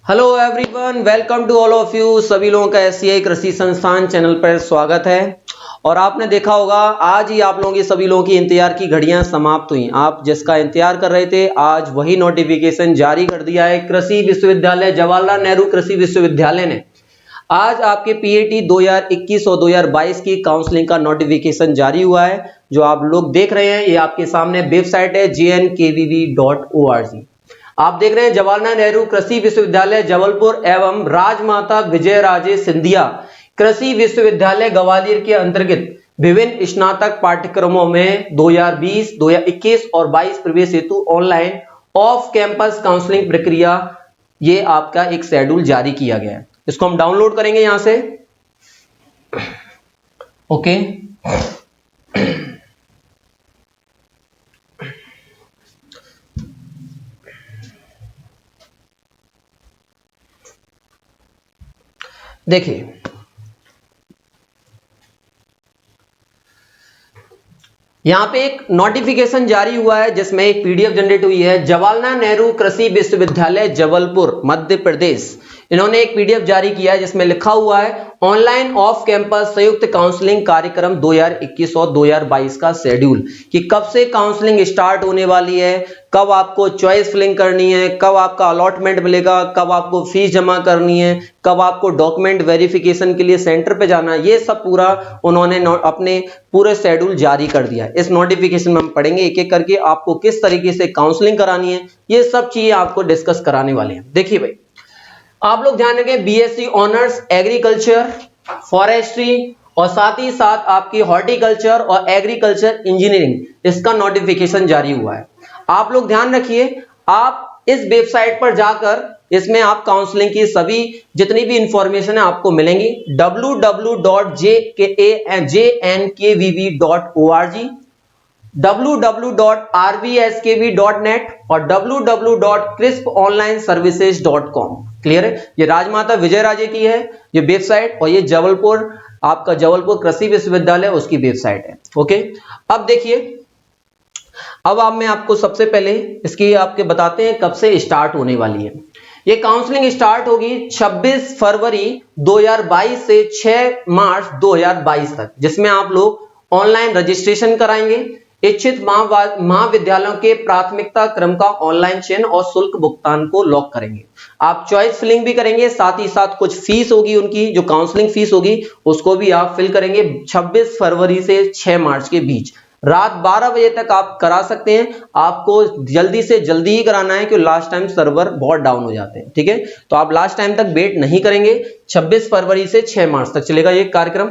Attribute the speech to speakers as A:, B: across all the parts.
A: Hello everyone, welcome to all of you. सभी लोगों का एससीआई कृषि संस्थान चैनल पर स्वागत है। और आपने देखा होगा आज ही आप लोगों की सभी लोगों की इंतजार की घड़ियां समाप्त हुई। आप जिसका इंतजार कर रहे थे आज वही नोटिफिकेशन जारी कर दिया है। कृषि विश्वविद्यालय जवाहरलाल नेहरू कृषि विश्वविद्यालय ने आज आपके पीएटी 2021 और 2022 की काउंसलिंग का नोटिफिकेशन जारी हुआ है। जो आप लोग देख रहे हैं ये आपके सामने वेबसाइट है jnkvv.org। आप देख रहे हैं जवाहरलाल नेहरू कृषि विश्वविद्यालय जबलपुर एवं राजमाता विजयराजे सिंधिया कृषि विश्वविद्यालय ग्वालियर के अंतर्गत विभिन्न स्नातक पाठ्यक्रमों में 2020, 2021 और 22 प्रवेश हेतु ऑनलाइन ऑफ कैंपस काउंसलिंग प्रक्रिया ये आपका एक शेड्यूल जारी किया गया है। इसको हम डाउनलोड करेंगे यहां से। ओके, देखिए यहां पे एक नोटिफिकेशन जारी हुआ है जिसमें एक पीडीएफ जनरेट हुई है। जवाहरलाल नेहरू कृषि विश्वविद्यालय जबलपुर मध्य प्रदेश, इन्होंने एक पीडीएफ जारी किया है जिसमें लिखा हुआ है ऑनलाइन ऑफ कैंपस संयुक्त काउंसलिंग कार्यक्रम 2021 और 2022 का शेड्यूल, कि कब से काउंसलिंग स्टार्ट होने वाली है, कब आपको चॉइस फिलिंग करनी है, कब आपका अलॉटमेंट मिलेगा, कब आपको फीस जमा करनी है, कब आपको डॉक्यूमेंट वेरिफिकेशन के लिए सेंटर पे जाना है। ये सब पूरा उन्होंने अपने पूरे शेड्यूल जारी कर दिया है। इस नोटिफिकेशन में हम पढ़ेंगे एक एक करके आपको किस तरीके से काउंसलिंग करानी है, ये सब चीजें आपको डिस्कस कराने वाले हैं। देखिए भाई, आप लोग ध्यान रखें, बीएससी ऑनर्स एग्रीकल्चर, फॉरेस्ट्री और साथ ही साथ आपकी हॉर्टिकल्चर और एग्रीकल्चर इंजीनियरिंग, इसका नोटिफिकेशन जारी हुआ है। आप लोग ध्यान रखिए, आप इस वेबसाइट पर जाकर इसमें आप काउंसलिंग की सभी जितनी भी इंफॉर्मेशन है आपको मिलेंगी। www.jnkvv.org, www.rbskv.net और www.crisponlineservices.com। क्लियर है? ये राजमाता विजयराजे की है ये वेबसाइट, और ये जबलपुर आपका जबलपुर कृषि विश्वविद्यालय उसकी वेबसाइट है। ओके, अब देखिए, अब मैं आपको सबसे पहले इसकी आपके बताते हैं कब से स्टार्ट होने वाली है। ये काउंसलिंग स्टार्ट होगी 26 फरवरी 2022 से 6 मार्च 2022 तक, जिसमें आप लोग ऑनलाइन रजिस्ट्रेशन कराएंगे। इच्छित महाविद्यालयों के प्राथमिकता क्रम का ऑनलाइन चयन और शुल्क भुगतान को लॉक करेंगे। आप चॉइस फिलिंग भी करेंगे, साथ ही साथ कुछ फीस होगी, उनकी जो काउंसलिंग फीस होगी उसको भी आप फिल करेंगे। 26 फरवरी से 6 मार्च के बीच रात 12 बजे तक आप करा सकते हैं। आपको जल्दी से जल्दी ही कराना है क्योंकि लास्ट टाइम सर्वर बहुत डाउन हो जाते हैं। ठीक है, तो आप लास्ट टाइम तक वेट नहीं करेंगे। 26 फरवरी से 6 मार्च तक चलेगा ये कार्यक्रम।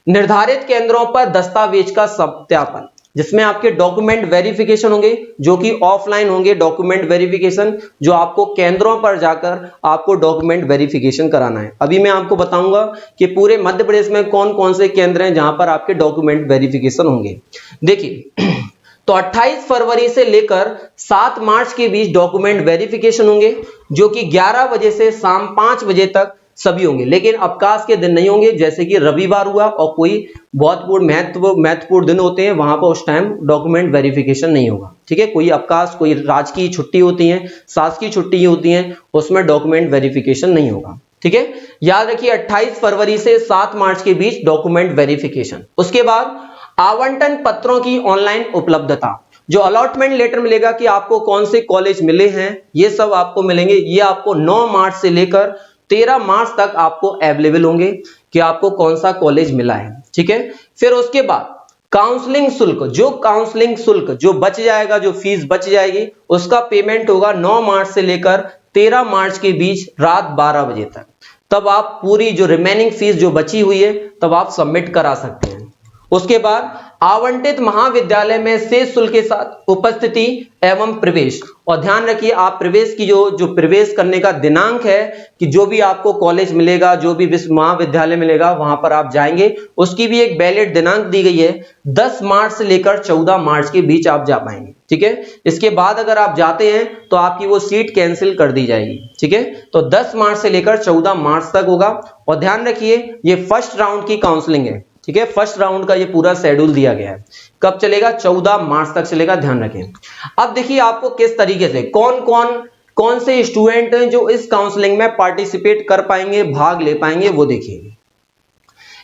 A: निर्धारित केंद्रों पर दस्तावेज का सत्यापन, जिसमें आपके डॉक्यूमेंट वेरिफिकेशन होंगे जो कि ऑफलाइन होंगे। डॉक्यूमेंट वेरिफिकेशन जो आपको केंद्रों पर जाकर आपको डॉक्यूमेंट वेरिफिकेशन कराना है। अभी मैं आपको बताऊंगा कि पूरे मध्य प्रदेश में कौन कौन से केंद्र हैं जहां पर आपके डॉक्यूमेंट वेरिफिकेशन होंगे। देखिए, तो 28 फरवरी से लेकर 7 मार्च के बीच डॉक्यूमेंट वेरिफिकेशन होंगे, जो कि 11 बजे से शाम 5 बजे तक सभी होंगे, लेकिन अवकाश के दिन नहीं होंगे, जैसे कि रविवार हुआ और कोई बहुत महत्वपूर्ण दिन होते हैं वहां पर उस टाइम डॉक्यूमेंट वेरिफिकेशन नहीं होगा। ठीक है, कोई अवकाश, कोई राजकीय छुट्टी होती है, शासकीय छुट्टी होती है, उसमें डॉक्यूमेंट वेरिफिकेशन नहीं होगा। ठीक है, याद रखिए 28 फरवरी से 7 मार्च के बीच डॉक्यूमेंट वेरिफिकेशन। उसके बाद आवंटन पत्रों की ऑनलाइन उपलब्धता, जो अलॉटमेंट लेटर मिलेगा कि आपको कौन से कॉलेज मिले हैं, ये सब आपको मिलेंगे। ये आपको 9 मार्च से लेकर 13 मार्च तक आपको अवेलेबल होंगे कि आपको कौन सा कॉलेज मिला है। ठीक है, फिर उसके बाद काउंसलिंग शुल्क, जो बच जाएगा, जो फीस बच जाएगी, उसका पेमेंट होगा 9 मार्च से लेकर 13 मार्च के बीच रात 12 बजे तक। तब आप पूरी जो रिमेनिंग फीस जो बची हुई है तब आप सबमिट करा सकते हैं। उसके बाद आवंटित महाविद्यालय में शेष शुल्क के साथ उपस्थिति एवं प्रवेश, और ध्यान रखिए आप प्रवेश की जो प्रवेश करने का दिनांक है कि जो भी आपको कॉलेज मिलेगा, जो भी महाविद्यालय मिलेगा वहां पर आप जाएंगे, उसकी भी एक वैलिड दिनांक दी गई है। 10 मार्च से लेकर 14 मार्च के बीच आप जा पाएंगे। ठीक है, इसके बाद अगर आप जाते हैं तो आपकी वो सीट कैंसिल कर दी जाएगी। ठीक है, तो 10 मार्च से लेकर 14 मार्च तक होगा। और ध्यान रखिए ये फर्स्ट राउंड की काउंसलिंग है। ठीक है, फर्स्ट राउंड का ये पूरा शेड्यूल दिया गया है। कब चलेगा? 14 मार्च तक चलेगा, ध्यान रखें। अब देखिए आपको किस तरीके से कौन कौन कौन से स्टूडेंट हैं जो इस काउंसलिंग में पार्टिसिपेट कर पाएंगे, भाग ले पाएंगे, वो देखिए।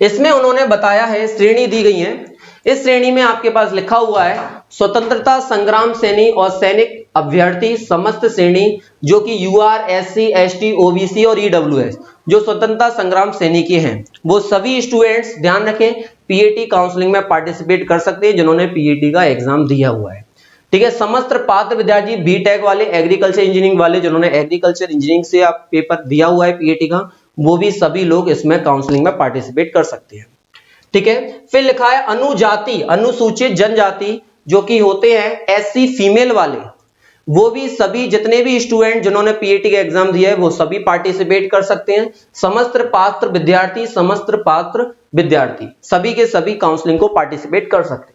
A: इसमें उन्होंने बताया है, श्रेणी दी गई है। इस श्रेणी में आपके पास लिखा हुआ है स्वतंत्रता संग्राम सैनी और सैनिक अभ्यर्थी समस्त श्रेणी, जो कि यूआर, एससी, एसटी, ओबीसी और ईडब्ल्यूएस जो स्वतंत्रता संग्राम सैनी के हैं, वो सभी स्टूडेंट्स ध्यान रखें पीएटी काउंसलिंग में पार्टिसिपेट कर सकते हैं जिन्होंने पीएटी का एग्जाम दिया हुआ है। ठीक है, समस्त पात्र विद्यार्थी, बीटेक वाले, एग्रीकल्चर इंजीनियरिंग वाले जिन्होंने एग्रीकल्चर इंजीनियरिंग से आप पेपर दिया हुआ है पीएटी का, वो भी सभी लोग इसमें काउंसलिंग में पार्टिसिपेट कर सकते हैं। ठीक है, फिर लिखा है अनुजाति, अनुसूचित जनजाति जो कि होते हैं एससी फीमेल वाले, वो भी सभी जितने भी स्टूडेंट जिन्होंने पीएटी का एग्जाम दिया है वो सभी पार्टिसिपेट कर सकते हैं। समस्त पात्र विद्यार्थी, समस्त पात्र विद्यार्थी सभी के सभी काउंसलिंग को पार्टिसिपेट कर सकते हैं।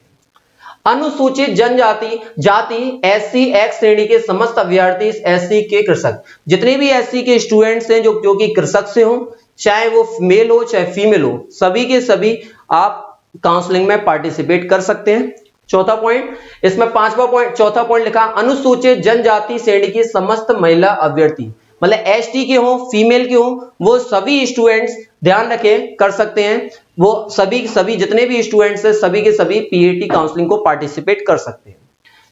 A: अनुसूचित जनजाति जाति एससी एक्स श्रेणी के समस्त अभ्यर्थी, एससी के कृषक, जितने भी एससी के स्टूडेंट्स हैं जो कि कृषक से हो, चाहे वो मेल हो चाहे फीमेल हो, सभी के सभी आप काउंसलिंग में पार्टिसिपेट कर सकते हैं। चौथा पॉइंट, इसमें पांचवा पॉइंट, चौथा पॉइंट लिखा अनुसूचित जनजाति श्रेणी की समस्त महिला अभ्यर्थी, मतलब एसटी के हो, फीमेल के हो, वो सभी स्टूडेंट्स ध्यान रखें कर सकते हैं। वो सभी जितने भी स्टूडेंट्स हैं सभी के सभी पीएटी काउंसलिंग को पार्टिसिपेट कर सकते हैं।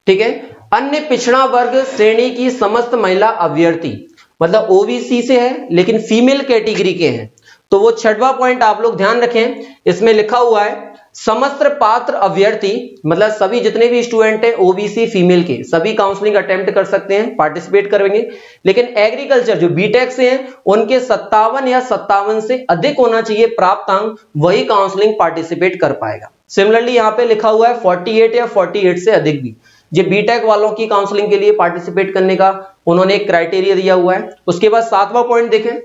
A: ठीक है, अन्य पिछड़ा वर्ग श्रेणी की समस्त महिला अभ्यर्थी, मतलब ओबीसी से है लेकिन फीमेल कैटेगरी के हैं, तो वो छठवां पॉइंट आप लोग ध्यान रखें। इसमें लिखा हुआ है समस्त पात्र अभ्यर्थी, मतलब सभी जितने भी स्टूडेंट हैं ओबीसी फीमेल के, सभी काउंसलिंग अटेम्प्ट कर सकते हैं, पार्टिसिपेट करेंगे। लेकिन एग्रीकल्चर जो बीटेक से हैं उनके 57 या 57 से अधिक होना चाहिए प्राप्तांक, वही काउंसलिंग पार्टिसिपेट कर पाएगा। सिमिलरली यहाँ पे लिखा हुआ है 48 या 48 से अधिक भी, ये बीटेक वालों की काउंसलिंग के लिए पार्टिसिपेट करने का उन्होंने एक क्राइटेरिया दिया हुआ है। उसके बाद सातवां पॉइंट देखें,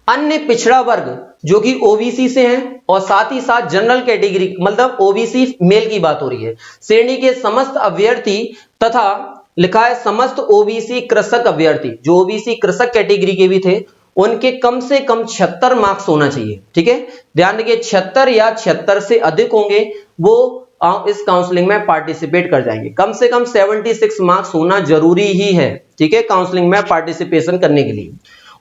A: अन्य पिछड़ा वर्ग जो कि ओबीसी से हैं और साथ ही साथ जनरल कैटेगरी, मतलब ओबीसी मेल की बात हो रही है, श्रेणी के समस्त अभ्यर्थी तथा लिखा है समस्त ओबीसी कृषक अभ्यर्थी, जो ओबीसी कृषक कैटेगरी के भी थे, उनके कम से कम 76 मार्क्स होना चाहिए। ठीक है, ध्यान रखिए 76 या 76 से अधिक होंगे वो इस काउंसलिंग में पार्टिसिपेट कर जाएंगे। कम से कम 76 मार्क्स होना जरूरी ही है। ठीक है, काउंसलिंग में पार्टिसिपेशन करने के लिए।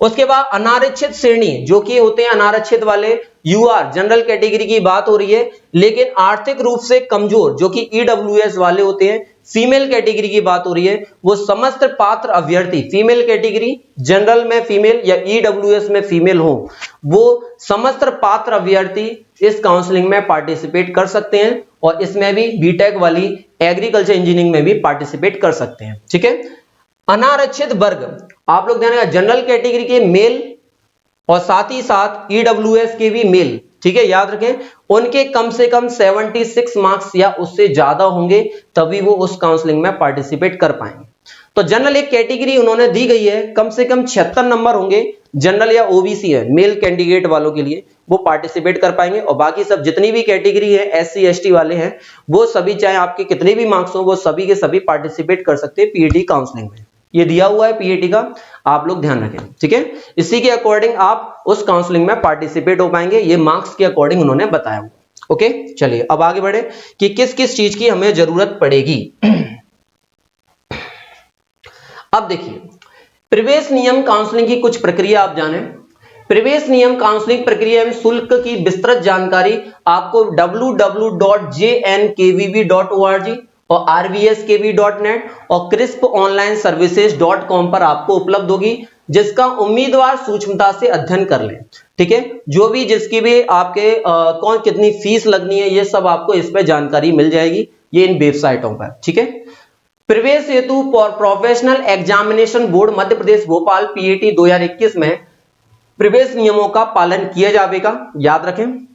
A: उसके बाद अनारक्षित श्रेणी जो कि होते हैं अनारक्षित वाले, यूआर जनरल कैटेगरी की बात हो रही है, लेकिन आर्थिक रूप से कमजोर जो कि ईडब्ल्यूएस वाले होते हैं, फीमेल कैटेगरी की बात हो रही है, वो समस्त पात्र अभ्यर्थी फीमेल कैटेगरी, जनरल में फीमेल या ईडब्ल्यूएस में फीमेल हो, वो समस्त पात्र अभ्यर्थी इस काउंसलिंग में पार्टिसिपेट कर सकते हैं और इसमें भी बीटेक वाली एग्रीकल्चर इंजीनियरिंग में भी पार्टिसिपेट कर सकते हैं। ठीक है, अनारक्षित वर्ग आप लोग ध्यान रखिए जनरल कैटेगरी के मेल और साथ ही साथ ईडब्ल्यूएस के भी मेल, ठीक है, याद रखें उनके कम से कम 76 मार्क्स या उससे ज्यादा होंगे तभी वो उस काउंसलिंग में पार्टिसिपेट कर पाएंगे। तो जनरल एक कैटेगरी उन्होंने दी गई है, कम से कम 76 नंबर होंगे, जनरल या ओबीसी है मेल कैंडिडेट वालों के लिए वो पार्टिसिपेट कर पाएंगे, और बाकी सब जितनी भी कैटेगरी है एससी एसटी वाले हैं वो सभी चाहे आपके कितने भी मार्क्स हो वो सभी के सभी पार्टिसिपेट कर सकते हैं पीएटी काउंसलिंग में। ये दिया हुआ है पीएटी का, आप लोग ध्यान रखें। ठीक है, इसी के अकॉर्डिंग आप उस काउंसलिंग में पार्टिसिपेट हो पाएंगे, ये मार्क्स के अकॉर्डिंग उन्होंने बताया हुआ। ओके, चलिए अब आगे बढ़े कि किस किस चीज की हमें जरूरत पड़ेगी। अब देखिए प्रवेश नियम काउंसलिंग की कुछ प्रक्रिया आप जाने। प्रवेश नियम काउंसलिंग प्रक्रिया में शुल्क की विस्तृत जानकारी आपको www.jnkvv.org और rvskv.net और crisponlineservices.com पर आपको उपलब्ध होगी, जिसका उम्मीदवार सूक्ष्मता से अध्ययन कर लें। ठीक है, जो भी जिसकी भी आपके कौन कितनी फीस लगनी है ये सब आपको इस पे जानकारी मिल जाएगी, ये इन वेबसाइटों पर। ठीक है, प्रवेश हेतु professional examination board Madhya Pradesh Bhopal PAT 2021 में प्रवेश नियमों का पालन किया जाएगा, याद रखें।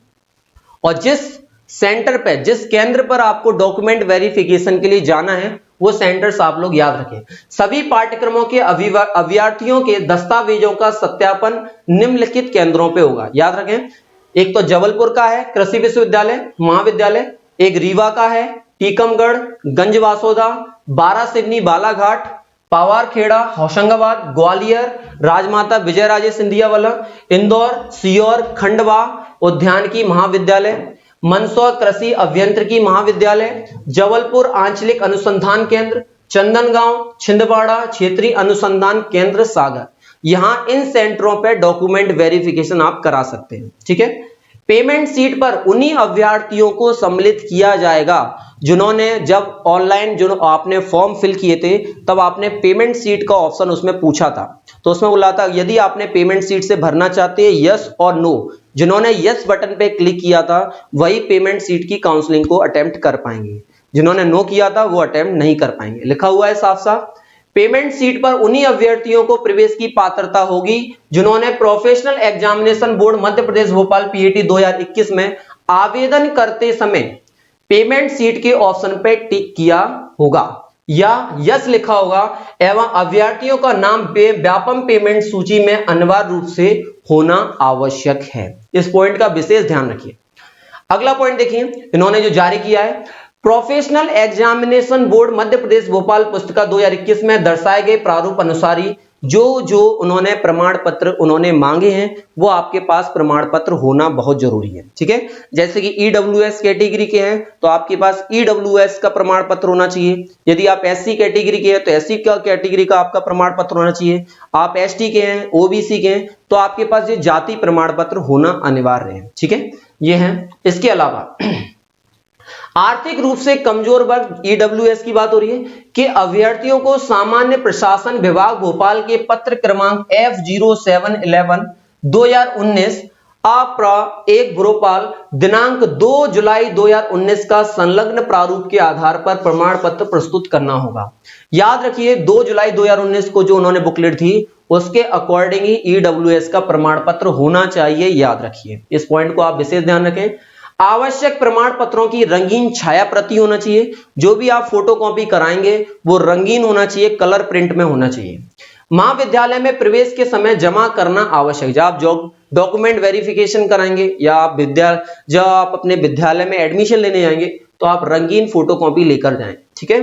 A: और जिस सेंटर पे, जिस केंद्र पर आपको डॉक्यूमेंट वेरिफिकेशन के लिए जाना है वो सेंटर्स आप लोग याद रखें। सभी पाठ्यक्रमों के अभ्यर्थियों के दस्तावेजों का सत्यापन निम्नलिखित केंद्रों पे होगा, याद रखें। एक तो जबलपुर का है कृषि विश्वविद्यालय महाविद्यालय, एक रीवा का है, टीकमगढ़, गंजवासोदा, बारासिवनी बालाघाट, पावारखेड़ा, होशंगाबाद, ग्वालियर, राजमाता विजयराजे सिंधिया वाला, इंदौर, सीहोर, खंडवा उद्यानिकी महाविद्यालय, मंदसौर कृषि अभियांत्रिकी महाविद्यालय, जबलपुर आंचलिक अनुसंधान केंद्र, चंदनगांव, छिंदवाड़ा क्षेत्रीय अनुसंधान केंद्र सागर, यहां इन सेंटरों पे डॉक्यूमेंट वेरिफिकेशन आप करा सकते हैं। ठीक है, पेमेंट सीट पर उन्हीं अभ्यर्थियों को सम्मिलित किया जाएगा जिन्होंने जब ऑनलाइन जो आपने फॉर्म फिल किए थे तब आपने पेमेंट सीट का ऑप्शन उसमें पूछा था, तो उसमें बोला था यदि आपने पेमेंट सीट से भरना चाहते हैं यस और नो, जिन्होंने यस बटन पे क्लिक किया था वही पेमेंट सीट की काउंसलिंग को अटेम्प्ट कर पाएंगे, जिन्होंने नो किया था वो अटेम्प्ट नहीं कर पाएंगे। लिखा हुआ है साफ साफ, पेमेंट सीट पर उन्हीं अभ्यर्थियों को प्रवेश की पात्रता होगी जिन्होंने professional examination board Madhya Pradesh Bhopal PAT 2021 में आवेदन करते समय पेमेंट सीट के ऑप्शन पे टिक किया होगा या यस लिखा होगा एवं अभ्यर्थियों का नाम व्यापम पेमेंट सूची में अनिवार्य रूप से होना आवश्यक है। इस पॉइंट का विशेष ध्यान रखिए। अगला पॉइंट देखिए, इन्होंने जो जारी किया है, professional examination board Madhya Pradesh Bhopal पुस्तिका 2021 में दर्शाए गए प्रारूप अनुसारी जो उन्होंने प्रमाण पत्र उन्होंने मांगे हैं वो आपके पास प्रमाण पत्र होना बहुत जरूरी है। ठीक है, जैसे कि ईडब्ल्यूएस कैटेगरी के हैं तो आपके पास ईडब्ल्यूएस का प्रमाण पत्र होना चाहिए, यदि आप एससी कैटेगरी के हैं तो एससी का कैटेगरी का आपका प्रमाण पत्र होना चाहिए, आप एसटी के हैं ओबीसी के हैं तो आपके पास ये जाति प्रमाण पत्र होना अनिवार्य है। ठीक है, ये है। इसके अलावा आर्थिक रूप से कमजोर वर्ग ईडब्ल्यूएस की बात हो रही है कि अभ्यर्थियों को सामान्य प्रशासन विभाग भोपाल के पत्र क्रमांक F0711 2019 एक भोपाल दिनांक 2 जुलाई 2019 का संलग्न प्रारूप के आधार पर प्रमाण पत्र प्रस्तुत करना होगा। याद रखिए 2 जुलाई 2019 को जो उन्होंने बुकलेट थी उसके अकॉर्डिंग ही ईडब्ल्यूएस का प्रमाण पत्र होना चाहिए, याद रखिए। इस पॉइंट को आप विशेष ध्यान रखें। आवश्यक प्रमाण पत्रों की रंगीन छाया प्रति होना चाहिए, जो भी आप फोटोकॉपी कराएंगे वो रंगीन होना चाहिए, कलर प्रिंट में होना चाहिए। महाविद्यालय में प्रवेश के समय जमा करना आवश्यक, जब आप डॉक्यूमेंट वेरिफिकेशन कराएंगे या आप जब आप अपने विद्यालय में एडमिशन लेने जाएंगे तो आप रंगीन फोटोकॉपी लेकर जाएं। ठीक है,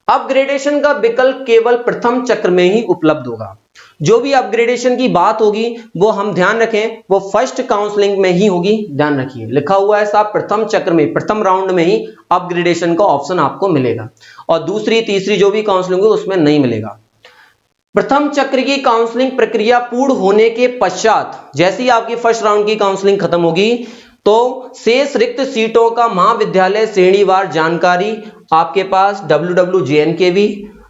A: अपग्रेडेशन का विकल्प केवल प्रथम चक्र में ही उपलब्ध होगा। जो भी अपग्रेडेशन की बात होगी वो हम ध्यान रखें वो फर्स्ट काउंसलिंग में ही होगी, ध्यान रखिए। लिखा हुआ है साहब प्रथम चक्र में, प्रथम राउंड में ही अपग्रेडेशन का ऑप्शन आपको मिलेगा और दूसरी तीसरी जो भी काउंसलिंग होगी उसमें नहीं मिलेगा। प्रथम चक्र की काउंसलिंग प्रक्रिया पूर्ण होने के पश्चात जैसे ही आपकी फर्स्ट राउंड की काउंसलिंग खत्म होगी तो शेष रिक्त सीटों का महाविद्यालय श्रेणीवार जानकारी आपके पास www.jnkv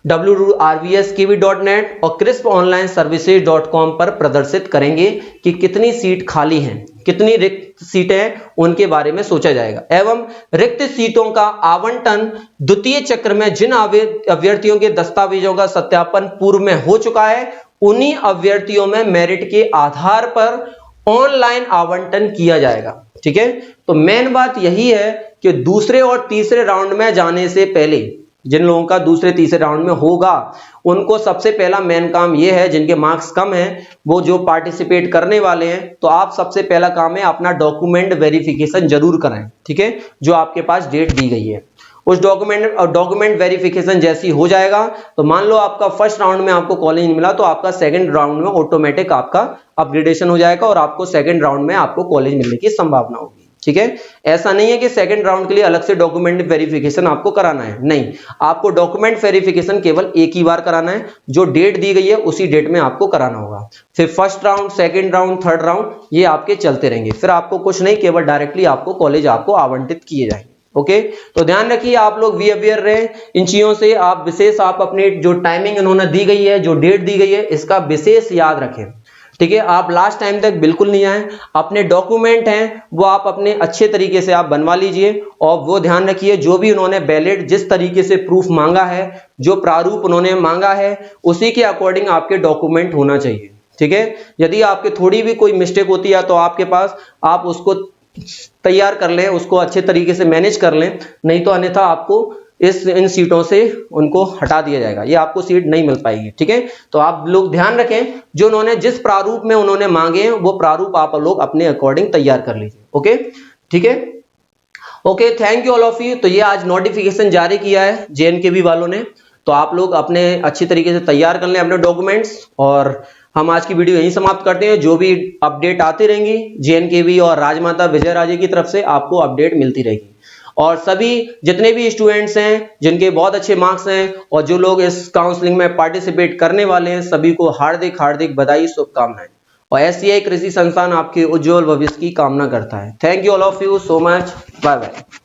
A: www.rvskv.net और crisponlineservices.com पर प्रदर्शित करेंगे कि कितनी सीट खाली हैं, कितनी रिक्त सीटें उनके बारे में सोचा जाएगा एवं रिक्त सीटों का आवंटन द्वितीय चक्र में जिन अभ्यर्थियों के दस्तावेजों का सत्यापन पूर्व में हो चुका है उन्हीं अभ्यर्थियों में मेरिट के आधार पर ऑनलाइन आवंटन किया जाएगा। ठीक है, तो मेन बात यही है कि दूसरे और तीसरे राउंड में जाने से पहले जिन लोगों का दूसरे तीसरे राउंड में होगा उनको सबसे पहला मेन काम यह है, जिनके मार्क्स कम हैं वो जो पार्टिसिपेट करने वाले हैं तो आप सबसे पहला काम है अपना डॉक्यूमेंट वेरिफिकेशन जरूर कराएं। ठीक है, जो आपके पास डेट दी गई है उस डॉक्यूमेंट वेरिफिकेशन जैसी हो जाएगा तो मान लो आपका फर्स्ट राउंड में आपको कॉलेज मिला तो आपका सेकंड राउंड में ऑटोमेटिक आपका अपग्रेडेशन हो जाएगा और आपको सेकंड राउंड में आपको कॉलेज मिलने की संभावना होगी। ठीक है, ऐसा नहीं है कि सेकंड राउंड के लिए अलग से डॉक्यूमेंट वेरिफिकेशन आपको कराना है, नहीं, आपको डॉक्यूमेंट वेरिफिकेशन केवल एक ही बार कराना है, जो डेट दी गई है उसी डेट में आपको कराना होगा। फिर first round, second round, third round ये आपके चलते रहेंगे, फिर आपको कुछ नहीं, केवल डायरेक्टली आपको कॉलेज आपको आवंटित किए जाएंगे। ओके, तो ध्यान रखिए आप लोग वी अवेयर रहे इन चीजों से। आप विशेष आप अपनी जो टाइमिंग इन्होंने दी गई है, जो डेट दी गई है, इसका विशेष याद रखें। ठीक है, आप लास्ट टाइम तक बिल्कुल नहीं आए, अपने डॉक्यूमेंट हैं वो आप अपने अच्छे तरीके से आप बनवा लीजिए और वो ध्यान रखिए जो भी उन्होंने वैलिड जिस तरीके से प्रूफ मांगा है, जो प्रारूप उन्होंने मांगा है उसी के अकॉर्डिंग आपके डॉक्यूमेंट होना चाहिए। ठीक है, यदि आपके थोड़ी भी कोई मिस्टेक होती है तो आपके पास आप उसको तैयार कर लें, उसको अच्छे तरीके से मैनेज कर लें, नहीं तो अन्यथा आपको इन सीटों से उनको हटा दिया जाएगा, ये आपको सीट नहीं मिल पाएगी। ठीक है, तो आप लोग ध्यान रखें जो उन्होंने जिस प्रारूप में उन्होंने मांगे हैं वो प्रारूप आप लोग अपने अकॉर्डिंग तैयार कर लीजिए। ओके, ठीक है, okay, thank you all of you. तो ये आज नोटिफिकेशन जारी किया है JNKV वालों ने, तो आप लोग अपने अच्छी तरीके से तैयार कर लें अपने डॉक्यूमेंट्स और हम आज की वीडियो यहीं समाप्त करते हैं। जो भी अपडेट आती रहेंगी JNKV और राजमाता विजय राजे की तरफ से आपको अपडेट मिलती रहेगी। और सभी जितने भी स्टूडेंट्स हैं जिनके बहुत अच्छे मार्क्स हैं और जो लोग इस काउंसलिंग में पार्टिसिपेट करने वाले हैं, सभी को हार्दिक हार्दिक बधाई, शुभकामनाएं। और एससीआई कृषि संस्थान आपके उज्जवल भविष्य की कामना करता है। Thank you all of you so much. Bye bye.